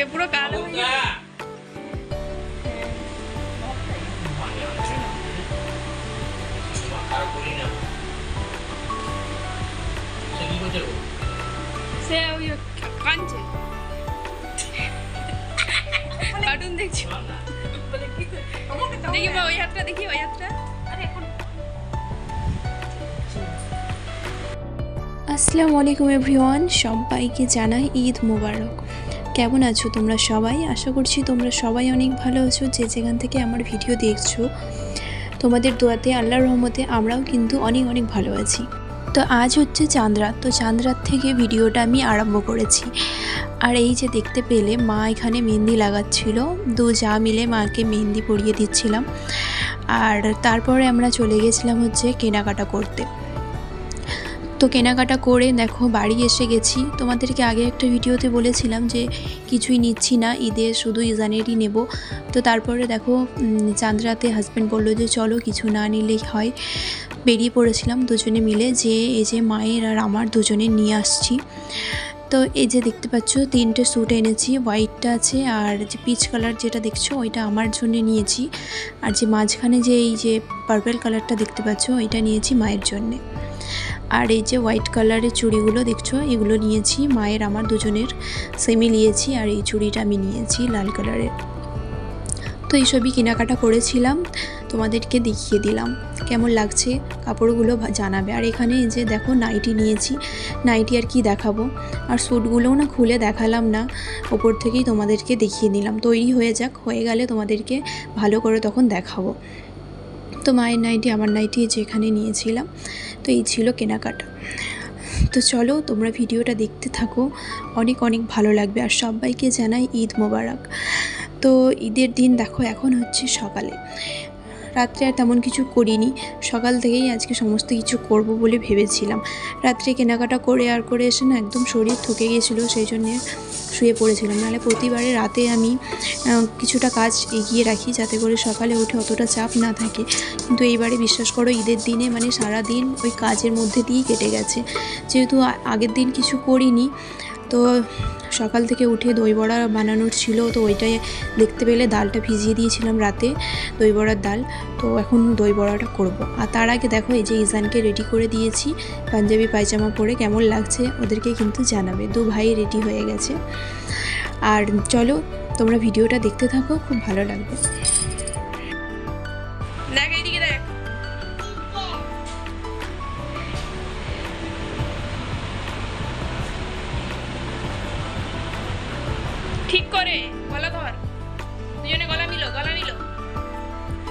এ পুরো কালো সে ওই কাঁদছে কার্টুন দেখছি দেখি বা ওই হাতটা দেখি ওই হাতটা আসসালামু আলাইকুম এভরিওয়ান, সবাইকে জানাই ঈদ মোবারক। কেমন আছো তোমরা সবাই? আশা করছি তোমরা সবাই অনেক ভালো আছো। যে যেখান থেকে আমার ভিডিও দেখছো, তোমাদের দোয়াতে আল্লাহর রহমতে আমরাও কিন্তু অনেক অনেক ভালো আছি। তো আজ হচ্ছে চাঁদ রাত, তো চাঁদ রাত থেকে ভিডিওটা আমি আরম্ভ করেছি। আর এই যে দেখতে পেলে মা এখানে মেহেন্দি লাগাচ্ছিল, দু যা মিলে মাকে মেহেন্দি পরিয়ে দিচ্ছিলাম। আর তারপরে আমরা চলে গেছিলাম হচ্ছে কেনাকাটা করতে। তো কেনাকাটা করে দেখো বাড়ি এসে গেছি। তোমাদেরকে আগে একটা ভিডিওতে বলেছিলাম যে কিছুই নিচ্ছি না, ঈদে শুধু ইজানেরই নেব। তো তারপরে দেখো চাঁদ রাতে হাজব্যান্ড বললো যে চলো কিছু না নিলেই হয়। বেরিয়ে পড়েছিলাম দুজনে মিলে, যে এই যে মায়ের আর আমার দুজনে নিয়ে আসছি। তো এই যে দেখতে পাচ্ছ তিনটে স্যুট এনেছি, হোয়াইটটা আছে আর যে পিচ কালার যেটা দেখছো ওইটা আমার জন্য নিয়েছি, আর যে মাঝখানে যে এই যে পার্পল কালারটা দেখতে পাচ্ছ ওইটা নিয়েছি মায়ের জন্যে। আর এই যে হোয়াইট কালারের চুড়িগুলো দেখছো এগুলো নিয়েছি মায়ের আমার দুজনের সেমই নিয়েছি, আর এই চুড়িটা আমি নিয়েছি লাল কালারের। তো এইসবই কেনাকাটা করেছিলাম, তোমাদেরকে দেখিয়ে দিলাম। কেমন লাগছে কাপড়গুলো জানাবে। আর এখানে এই যে দেখো নাইটি নিয়েছি, নাইটি আর কি দেখাবো, আর স্যুটগুলোও না খুলে দেখালাম না, ওপর থেকেই তোমাদেরকে দেখিয়ে নিলাম। তৈরি হয়ে যাক, হয়ে গেলে তোমাদেরকে ভালো করে তখন দেখাবো। তো মায়ের নাইটি আমার নাইটি যেখানে নিয়েছিলাম। তো এই ছিল কেনাকাটা। তো চলো তোমরা ভিডিওটা দেখতে থাকো, অনেক অনেক ভালো লাগবে। আর সবাইকে জানাই ঈদ মোবারক। তো ঈদের দিন দেখো এখন হচ্ছে সকালে, রাত্রে আর তেমন কিছু করিনি, সকাল থেকেই আজকে সমস্ত কিছু করব বলে ভেবেছিলাম। রাত্রে কেনাকাটা করে আর করে এসে না একদম শরীর থকে গেছিলো, সেই জন্যে শুয়ে পড়েছিলাম। নাহলে প্রতিবারে রাতে আমি কিছুটা কাজ এগিয়ে রাখি যাতে করে সকালে উঠে অতটা চাপ না থাকে। কিন্তু এইবারে বিশ্বাস করো ঈদের দিনে মানে সারা দিন ওই কাজের মধ্যে দিয়েই কেটে গেছে। যেহেতু আগের দিন কিছু করিনি, তো সকাল থেকে উঠে দই বড়া বানানোর ছিল, তো ওইটাই দেখতে পেলে ডালটা ভিজিয়ে দিয়েছিলাম রাতে, দই বড়ার ডাল। তো এখন দই বড়াটা করব। আর তার আগে দেখো এই যে ইজানকে রেডি করে দিয়েছি পাঞ্জাবি পায়জামা পরে। কেমন লাগছে ওদেরকে কিন্তু জানাবে। দু ভাই রেডি হয়ে গেছে। আর চলো তোমরা ভিডিওটা দেখতে থাকো, খুব ভালো লাগবে। দেখ এইদিকে দেখ, ঠিক করে গলা ধর, দুজনে গলা মিলো, গলা মিলো,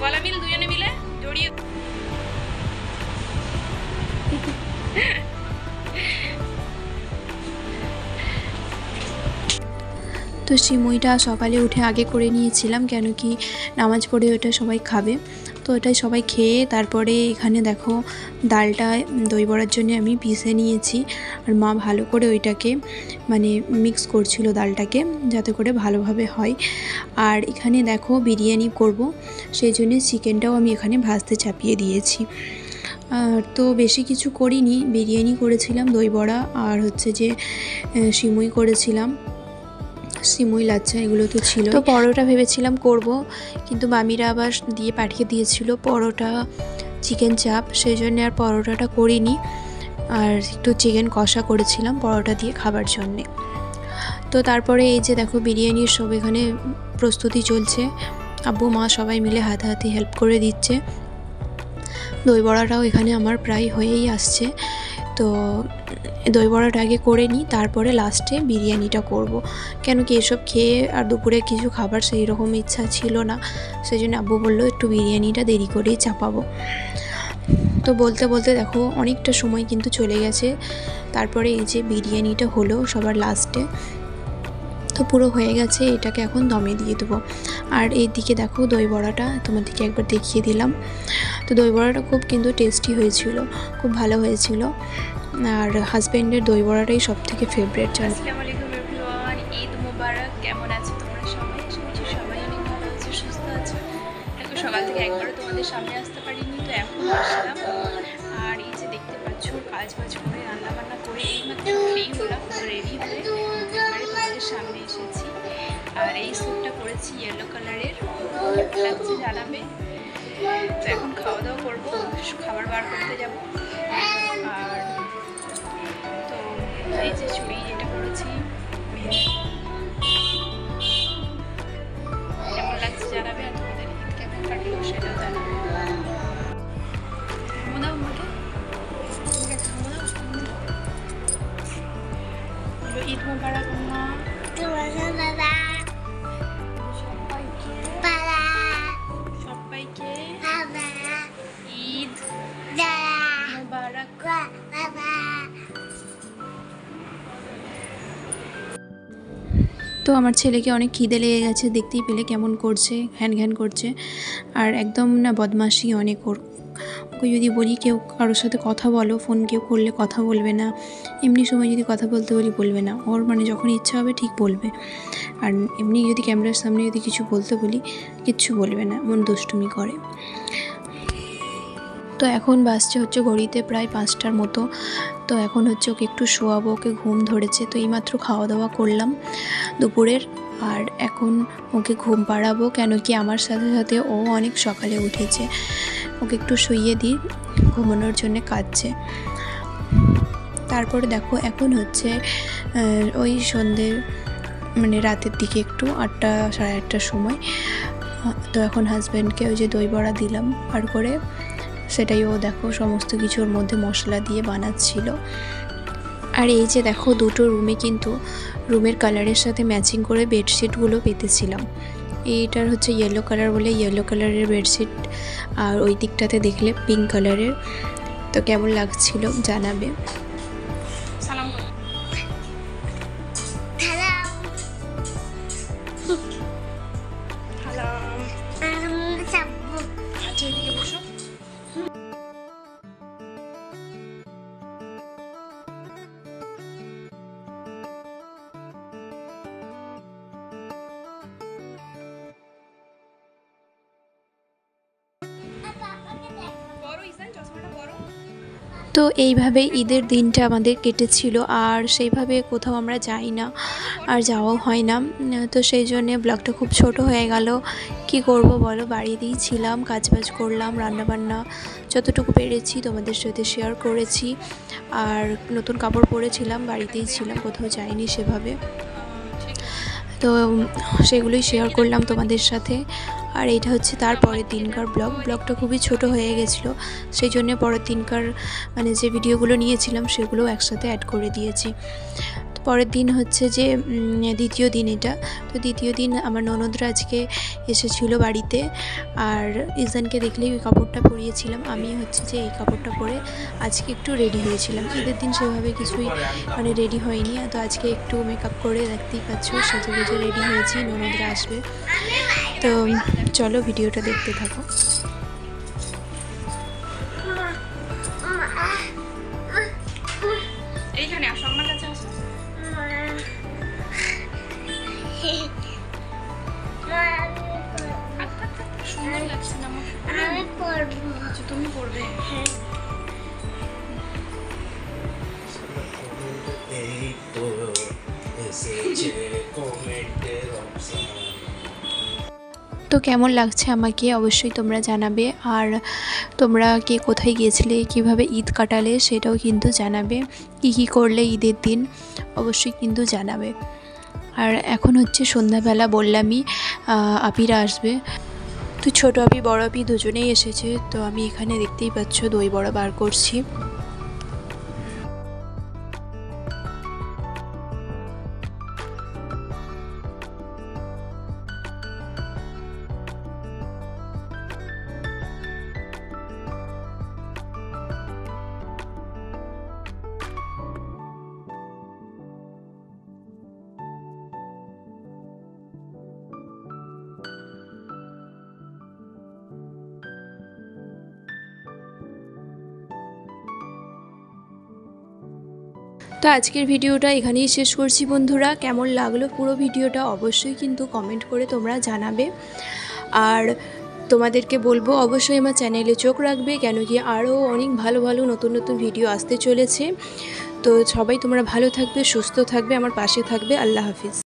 গলা মিল, দুজনে মিলে জড়িয়ে। তো সিমুইটা সকালে উঠে আগে করে নিয়েছিলাম, কেন কি নামাজ পড়ে ওটা সবাই খাবে। তো ওটাই সবাই খেয়ে তারপরে এখানে দেখো ডালটা দই বড়ার জন্য আমি পিষে নিয়েছি। আর মা ভালো করে ওইটাকে মানে মিক্স করছিল ডালটাকে যাতে করে ভালোভাবে হয়। আর এখানে দেখো বিরিয়ানি করব, সেই জন্য চিকেনটাও আমি এখানে ভাজতে চাপিয়ে দিয়েছি। আর তো বেশি কিছু করিনি, বিরিয়ানি করেছিলাম, দই বড়া আর হচ্ছে যে সিমুই করেছিলাম, সিমুই লাচ্চা এগুলো তো ছিল। তো পরোটা ভেবেছিলাম করব, কিন্তু মামিরা আবার দিয়ে পাঠিয়ে দিয়েছিল পরোটা চিকেন চাপ, সেই জন্য আর পরোটাটা করিনি। আর একটু চিকেন কষা করেছিলাম পরোটা দিয়ে খাবার জন্যে। তো তারপরে এই যে দেখো বিরিয়ানির সব এখানে প্রস্তুতি চলছে, আব্বু মা সবাই মিলে হাতাহাতি হেল্প করে দিচ্ছে। দই বড়াটাও এখানে আমার প্রায় হয়েই আসছে। তো দই বড়াটা আগে করে নিই, তারপরে লাস্টে বিরিয়ানিটা করব। কেন কি এসব খেয়ে আর দুপুরে কিছু খাবার সেই রকম ইচ্ছা ছিল না, সেই জন্য আব্বু বললো একটু বিরিয়ানিটা দেরি করেই চাপাবো। তো বলতে বলতে দেখো অনেকটা সময় কিন্তু চলে গেছে। তারপরে এই যে বিরিয়ানিটা হলো সবার লাস্টে, তো পুরো হয়ে গেছে, এটাকে এখন দমে দিয়ে দেবো। আর এইদিকে দেখো দই বড়াটা তোমাদেরকে একবার দেখিয়ে দিলাম। তো দই বড়াটা খুব কিন্তু টেস্টি হয়েছিল, খুব ভালো হয়েছিল। আর হাজব্যান্ডের দই বড়াটাই সব থেকে ফেভারিট। আসসালামু আলাইকুম এভরিওয়ান, ঈদ মোবারক। কেমন আছো তোমরা সবাই? আশা করছি সবাই অনেক ভালো আছো, সুস্থ আছো। এখন সকাল থেকে একবারও তোমাদের সামনে আসতে পারিনি, তো এখন আসলাম। আর এই যে দেখতে পাচ্ছ কাজ বাজ করে রান্নাবান্না করে এইমাত্র ফ্রি হলাম, তো রেডি হয়ে এবারে তোমাদের সামনে এসেছি। আর এই স্যুটটা পরেছি ইয়েলো কালারের, লাগছে জানাবে। তো এখন খাওয়া দাওয়া করবো, খাবার বার করতে যাব। আর তো এই যে চুড়ি যেটা পরেছি, কেমন লাগছে জানাবে। আর তোমাদের ঈদ কেমন কাটলো সেটাও জানাবে। আমাকে ঈদ মোবারক মা। সবাইকে ঈদ মোবারক। তো আমার ছেলেকে অনেক খিদে লেগে গেছে, দেখতেই পেলে কেমন করছে, ঘ্যান ঘ্যান করছে। আর একদম না বদমাশি অনেক ওর। ওকে যদি বলি কেউ কারোর সাথে কথা বলো, ফোন কেউ করলে কথা বলবে না, এমনি সময় যদি কথা বলতে বলি বলবে না। ওর মানে যখন ইচ্ছা হবে ঠিক বলবে, আর এমনি যদি ক্যামেরার সামনে যদি কিছু বলতে বলি কিচ্ছু বলবে না, এমন দুষ্টুমি করে। তো এখন বাজছে হচ্ছে ঘড়িতে প্রায় 5টার মতো। তো এখন হচ্ছে ওকে একটু শোয়াবো, ওকে ঘুম ধরেছে। তো এইমাত্র খাওয়া দাওয়া করলাম দুপুরের, আর এখন ওকে ঘুম পাড়াবো, কেন কি আমার সাথে সাথে ও অনেক সকালে উঠেছে। ওকে একটু শুইয়ে দিই, ঘুমানোর জন্য কাঁদছে। তারপরে দেখো এখন হচ্ছে ওই সন্ধে মানে রাতের দিকে একটু 8টা সাড়ে 8টার সময়। তো এখন হাজব্যান্ডকে ওই যে দই বড়া দিলাম আর করে, সেটাই ও দেখো সমস্ত কিছুর মধ্যে মশলা দিয়ে বানাচ্ছিল। আর এই যে দেখো দুটো রুমে কিন্তু রুমের কালারের সাথে ম্যাচিং করে বেডশিটগুলো পেতেছিলাম। এইটার হচ্ছে ইয়েলো কালার বলে ইয়েলো কালারের বেডশিট, আর ওই দিকটাতে দেখলে পিঙ্ক কালারের। তো কেমন লাগছিল জানাবে। সালাম করো। হ্যালো, আচ্ছা এদিকে বসো। তো এইভাবে ঈদের দিনটা আমাদের কেটেছিল, আর সেইভাবে কোথাও আমরা যাই না, আর যাওয়াও হয় না। তো সেই জন্যে ব্লগটা খুব ছোট হয়ে গেল। কি করব বলো, বাড়িতেই ছিলাম, কাজবাজ করলাম, রান্নাবান্না যতটুকু পেরেছি তোমাদের সাথে শেয়ার করেছি। আর নতুন কাপড় পরেছিলাম, বাড়িতেই ছিলাম, কোথাও যাইনি সেভাবে। তো সেগুলোই শেয়ার করলাম তোমাদের সাথে। আর এটা হচ্ছে তার পরের দিনকার ব্লগটা খুবই ছোট হয়ে গেছিলো, সেই জন্য পরের দিনকার মানে যে ভিডিওগুলো নিয়েছিলাম সেগুলো একসাথে অ্যাড করে দিয়েছি। তো পরের দিন হচ্ছে যে দ্বিতীয় দিন এটা। তো দ্বিতীয় দিন আমার ননদরা আজকে এসেছিলো বাড়িতে, আর ইজানকে দেখলেই ওই কাপড়টা পরিয়েছিলাম। আমি হচ্ছে যে এই কাপড়টা পরে আজকে একটু রেডি হয়েছিলাম। ঈদের দিন সেভাবে কিছুই মানে রেডি হয়নি। তো আজকে একটু মেকআপ করে দেখতেই পাচ্ছ সেজে গুজে রেডি হয়েছি, ননদরা আসবে। তো চলো ভিডিওটা দেখতে থাকো। এইখানে আসো, আমার কাছে আসো। সুন্দর লাগছে না আমার? আচ্ছা তুমি করবে। এই তো এসেছে কমেন্টের অপশন। তো কেমন লাগছে আমাকে অবশ্যই তোমরা জানাবে। আর তোমরা কে কোথায় গিয়েছিলে, কিভাবে ঈদ কাটালে সেটাও কিন্তু জানাবে। কী করলে ঈদের দিন অবশ্যই কিন্তু জানাবে। আর এখন হচ্ছে সন্ধ্যাবেলা, বললামই আপিরা আসবে। তো ছোটো আপি বড় আপি দুজনেই এসেছে। তো আমি এখানে দেখতেই পাচ্ছ দই বড়া বার করছি। তো আজকের ভিডিওটা এখানেই শেষ করছি বন্ধুরা। কেমন লাগলো পুরো ভিডিওটা অবশ্যই কিন্তু কমেন্ট করে তোমরা জানাবে। আর তোমাদেরকে বলবো অবশ্যই আমার চ্যানেলে চোখ রাখবে, কেন কি আরও অনেক ভালো ভালো নতুন নতুন ভিডিও আসতে চলেছে। তো সবাই তোমরা ভালো থাকবে, সুস্থ থাকবে, আমার পাশে থাকবে। আল্লাহ হাফিজ।